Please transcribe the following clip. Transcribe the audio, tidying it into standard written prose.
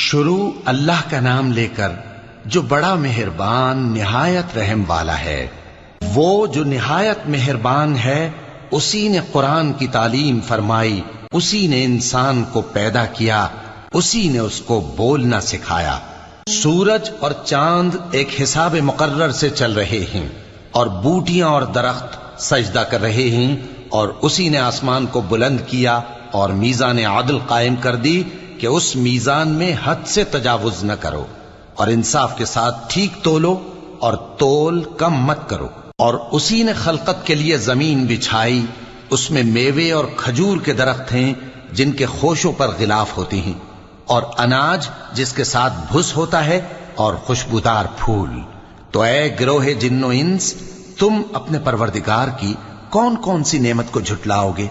شروع اللہ کا نام لے کر جو بڑا مہربان نہایت رحم والا ہے۔ وہ جو نہایت مہربان ہے اسی نے قرآن کی تعلیم فرمائی، اسی نے انسان کو پیدا کیا، اسی نے اس کو بولنا سکھایا۔ سورج اور چاند ایک حساب مقرر سے چل رہے ہیں اور بوٹیاں اور درخت سجدہ کر رہے ہیں، اور اسی نے آسمان کو بلند کیا اور میزان عدل قائم کر دی کہ اس میزان میں حد سے تجاوز نہ کرو، اور انصاف کے ساتھ ٹھیک تولو اور تول کم مت کرو۔ اور اسی نے خلقت کے لیے زمین بچھائی، اس میں میوے اور کھجور کے درخت ہیں جن کے خوشوں پر غلاف ہوتی ہیں، اور اناج جس کے ساتھ بھس ہوتا ہے، اور خوشبودار پھول۔ تو اے گروہ جن و انس، تم اپنے پروردگار کی کون کون سی نعمت کو جھٹلاؤ گے؟